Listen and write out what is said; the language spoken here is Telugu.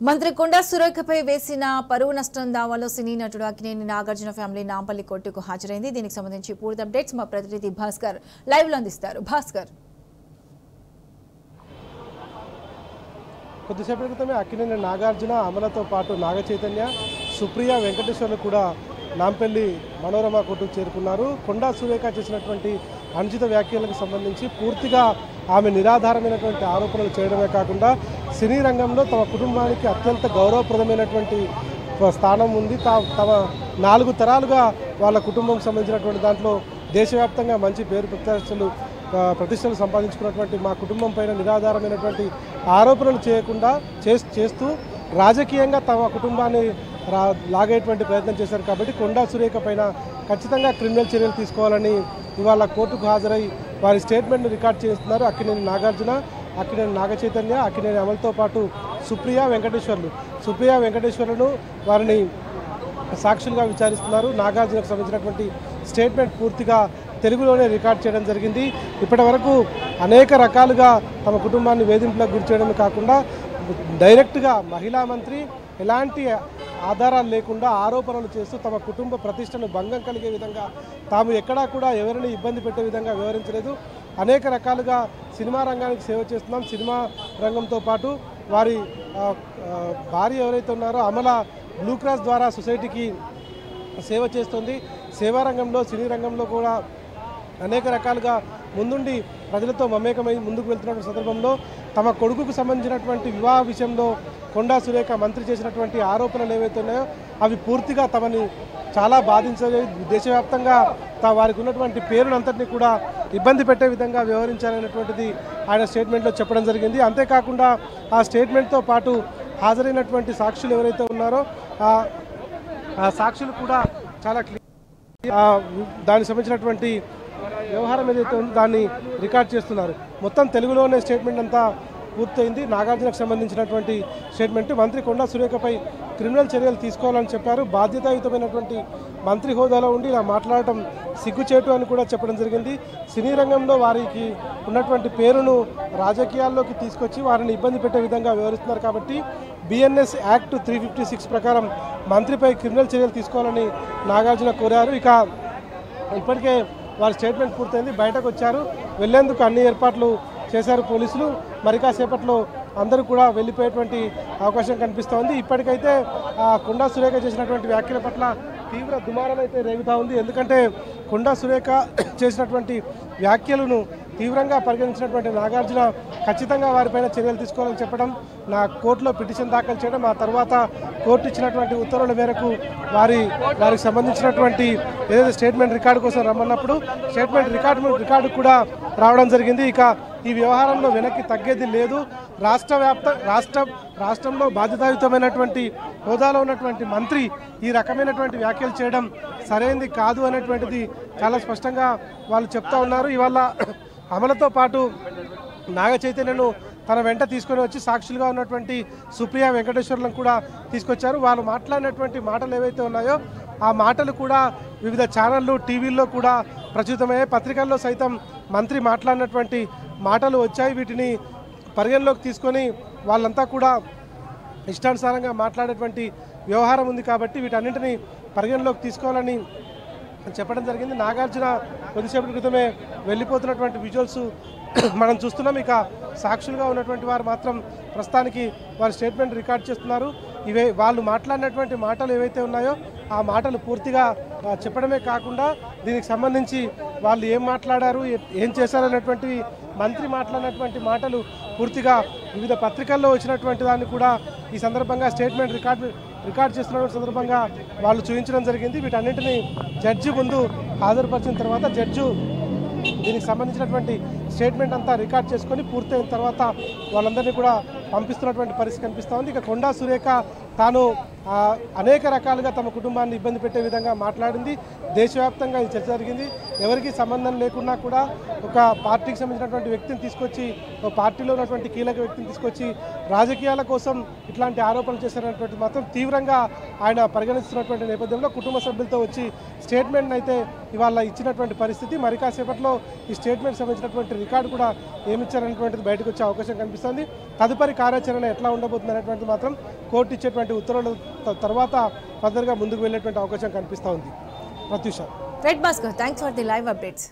మంత్రి కొండా సురేఖపై వేసిన పరువు నష్టం దావాలో సినీ నటుడు అక్కినేని నాగార్జున ఫ్యామిలీ నాంపల్లి కోర్టుకు హాజరైంది. దీనికి సంబంధించి పూర్తి అప్డేట్స్ మా ప్రతినిధి భాస్కర్ లైవ్ లో అందిస్తారు. భాస్కర్, కొద్దిసేపటి క్రితమే అక్కినేని నాగార్జున, అమలతో పాటు నాగ చైతన్య, సుప్రియ, వెంకటేశ్వర్లు కూడా నాంపల్లి మనోరమ కోర్టుకు చేరుకున్నారు. కొండా సురేఖ చేసినటువంటి అనుచిత వ్యాఖ్యలకు సంబంధించి పూర్తిగా ఆమె నిరాధారమైనటువంటి ఆరోపణలు చేయడమే కాకుండా సినీ రంగంలో తమ కుటుంబానికి అత్యంత గౌరవప్రదమైనటువంటి స్థానం ఉంది. తమ 4 తరాలుగా వాళ్ళ కుటుంబం సంబంధించినటువంటి దాంట్లో దేశవ్యాప్తంగా మంచి పేరు ప్రతిష్టలు సంపాదించుకున్నటువంటి మా కుటుంబం పైన నిరాధారమైనటువంటి ఆరోపణలు చేయకుండా చేస్తూ రాజకీయంగా తమ కుటుంబాన్ని లాగేటువంటి ప్రయత్నం చేశారు. కాబట్టి కొండా సురేఖ పైన ఖచ్చితంగా క్రిమినల్ చర్యలు తీసుకోవాలని ఇవాళ కోర్టుకు హాజరై వారి స్టేట్మెంట్ను రికార్డ్ చేస్తున్నారు. అక్కినేని నాగార్జున, అక్కినేని నాగ చైతన్య, అక్కినేని అమలతో పాటు సుప్రియ, వెంకటేశ్వర్లను వారిని సాక్షులుగా విచారిస్తున్నారు. నాగార్జునకు సంబంధించినటువంటి స్టేట్మెంట్ పూర్తిగా తెలుగులోనే రికార్డ్ చేయడం జరిగింది. ఇప్పటి వరకు అనేక రకాలుగా తమ కుటుంబాన్ని వేధింపులకు గురి చేయడమే కాకుండా డైరెక్ట్గా మహిళా మంత్రి ఎలాంటి ఆధారాలు లేకుండా ఆరోపణలు చేస్తూ తమ కుటుంబ ప్రతిష్టను భంగం కలిగే విధంగా తాము ఎక్కడా కూడా ఎవరిని ఇబ్బంది పెట్టే విధంగా వ్యవహరించలేదు. అనేక రకాలుగా సినిమా రంగానికి సేవ చేస్తున్నాం. సినిమా రంగంతో పాటు వారి భార్య ఎవరైతే ఉన్నారో అమల బ్లూ క్రాస్ ద్వారా సొసైటీకి సేవ చేస్తుంది. సేవా రంగంలో, సినీ రంగంలో కూడా అనేక రకాలుగా ముందుండి ప్రజలతో మమేకమై ముందుకు వెళ్తున్న సందర్భంలో తమ కొడుకుకు సంబంధించినటువంటి వివాహ విషయంలో కొండా సురేఖ మంత్రి చేసినటువంటి ఆరోపణలు ఏవైతే ఉన్నాయో అవి పూర్తిగా తమని చాలా బాధించలేదు. దేశవ్యాప్తంగా వారికి ఉన్నటువంటి పేరునంతటినీ కూడా ఇబ్బంది పెట్టే విధంగా వ్యవహరించాలనేటువంటిది ఆయన స్టేట్మెంట్లో చెప్పడం జరిగింది. అంతేకాకుండా ఆ స్టేట్మెంట్తో పాటు హాజరైనటువంటి సాక్షులు ఎవరైతే ఉన్నారో ఆ సాక్షులు కూడా చాలా దానికి సంబంధించినటువంటి వ్యవహారం ఏదైతే ఉందో దాన్ని రికార్డ్ చేస్తున్నారు. మొత్తం తెలుగులోనే స్టేట్మెంట్ అంతా పూర్తయింది. నాగార్జునకు సంబంధించినటువంటి స్టేట్మెంట్ మంత్రి కొండా సురేఖపై క్రిమినల్ చర్యలు తీసుకోవాలని చెప్పారు. బాధ్యతాయుతమైనటువంటి మంత్రి హోదాలో ఉండి ఇలా మాట్లాడటం సిగ్గుచేటు అని కూడా చెప్పడం జరిగింది. సినీ రంగంలో వారికి ఉన్నటువంటి పేరును రాజకీయాల్లోకి తీసుకొచ్చి వారిని ఇబ్బంది పెట్టే విధంగా వ్యవహరిస్తున్నారు. కాబట్టి బిఎన్ఎస్ యాక్ట్ 356 ప్రకారం మంత్రిపై క్రిమినల్ చర్యలు తీసుకోవాలని నాగార్జున కోరారు. ఇక ఇప్పటికే వారి స్టేట్మెంట్ పూర్తయింది, బయటకు వచ్చారు. వెళ్లేందుకు అన్ని ఏర్పాట్లు చేశారు పోలీసులు. మరి కాసేపట్లో అందరూ కూడా వెళ్ళిపోయేటువంటి అవకాశం కనిపిస్తోంది. ఇప్పటికైతే కొండా సురేఖ చేసినటువంటి వ్యాఖ్యల పట్ల తీవ్ర దుమారం అయితే రేగుతూ ఉంది. ఎందుకంటే కొండా సురేఖ చేసినటువంటి వ్యాఖ్యలను తీవ్రంగా పరిగణించినటువంటి నాగార్జున ఖచ్చితంగా వారిపైన చర్యలు తీసుకోవాలని చెప్పడం, నా కోర్టులో పిటిషన్ దాఖలు చేయడం, ఆ తర్వాత కోర్టు ఇచ్చినటువంటి ఉత్తర్వుల మేరకు వారికి సంబంధించినటువంటి ఏదైతే స్టేట్మెంట్ రికార్డు కోసం రమ్మన్నప్పుడు స్టేట్మెంట్ రికార్డు కూడా రావడం జరిగింది. ఇక ఈ వ్యవహారంలో వెనక్కి తగ్గేది లేదు. రాష్ట్రంలో బాధ్యతాయుతమైనటువంటి హోదాలో ఉన్నటువంటి మంత్రి ఈ రకమైనటువంటి వ్యాఖ్యలు చేయడం సరైనది కాదు అనేటువంటిది చాలా స్పష్టంగా వాళ్ళు చెప్తా ఉన్నారు. ఇవాళ అమలతో పాటు నాగ చైతన్యను తన వెంట తీసుకొని వచ్చి సాక్షులుగా ఉన్నటువంటి సుప్రియ, వెంకటేశ్వర్లను కూడా తీసుకొచ్చారు. వాళ్ళు మాట్లాడినటువంటి మాటలు ఏవైతే ఉన్నాయో ఆ మాటలు కూడా వివిధ ఛానళ్ళు, టీవీల్లో కూడా ప్రచురితమయ్యాయి. పత్రికల్లో సైతం మంత్రి మాట్లాడినటువంటి మాటలు వచ్చాయి. వీటిని పరిగణలోకి తీసుకొని వాళ్ళంతా కూడా ఇష్టానుసారంగా మాట్లాడేటువంటి వ్యవహారం ఉంది. కాబట్టి వీటన్నింటినీ పరిగణలోకి తీసుకోవాలని చెప్పడం జరిగింది. నాగార్జున కొద్దిసేపటి క్రితమే వెళ్ళిపోతున్నటువంటి విజువల్స్ మనం చూస్తున్నాం. ఇక సాక్షులుగా ఉన్నటువంటి వారు మాత్రం ప్రస్తుతానికి వారి స్టేట్మెంట్ రికార్డ్ చేస్తున్నారు. వాళ్ళు మాట్లాడినటువంటి మాటలు ఏవైతే ఉన్నాయో ఆ మాటలు పూర్తిగా చెప్పడమే కాకుండా దీనికి సంబంధించి వాళ్ళు ఏం మాట్లాడారు, ఏం చేశారనేటువంటి మంత్రి మాట్లాడినటువంటి మాటలు పూర్తిగా వివిధ పత్రికల్లో వచ్చినటువంటి దాన్ని కూడా ఈ సందర్భంగా స్టేట్మెంట్ రికార్డ్ చేస్తున్న సందర్భంగా వాళ్ళు చూపించడం జరిగింది. వీటన్నింటినీ జడ్జి ముందు హాజరుపరిచిన తర్వాత జడ్జి దీనికి సంబంధించినటువంటి స్టేట్మెంట్ అంతా రికార్డ్ చేసుకొని పూర్తయిన తర్వాత వాళ్ళందరినీ కూడా పంపిస్తున్నటువంటి పరిస్థితి కనిపిస్తూ ఉంది. ఇక కొండా సురేఖ తాను అనేక రకాలుగా తమ కుటుంబాన్ని ఇబ్బంది పెట్టే విధంగా మాట్లాడింది. దేశవ్యాప్తంగా ఇది చర్చ జరిగింది. ఎవరికి సంబంధం లేకున్నా కూడా ఒక పార్టీకి సంబంధించినటువంటి వ్యక్తిని తీసుకొచ్చి, ఒక పార్టీలో ఉన్నటువంటి కీలక వ్యక్తిని తీసుకొచ్చి రాజకీయాల కోసం ఇట్లాంటి ఆరోపణలు చేశారనేటువంటి మాత్రం తీవ్రంగా ఆయన పరిగణిస్తున్నటువంటి నేపథ్యంలో కుటుంబ సభ్యులతో వచ్చి స్టేట్మెంట్ అయితే ఇవాళ ఇచ్చినటువంటి పరిస్థితి. మరి కాసేపట్లో ఈ స్టేట్మెంట్ సంబంధించినటువంటి రికార్డు కూడా ఏమిచ్చారనేటువంటిది బయటకు వచ్చే అవకాశం కనిపిస్తుంది. తదుపరి కార్యాచరణ ఎట్లా ఉండబోతుంది అనేటువంటిది మాత్రం కోర్టు ఇచ్చేటువంటి ఉత్తర్వుల తర్వాత ఫర్దర్గా ముందుకు వెళ్ళేటువంటి అవకాశం కనిపిస్తూ ఉంది. Pratyusha. Right Bhaskar, thanks for the live updates.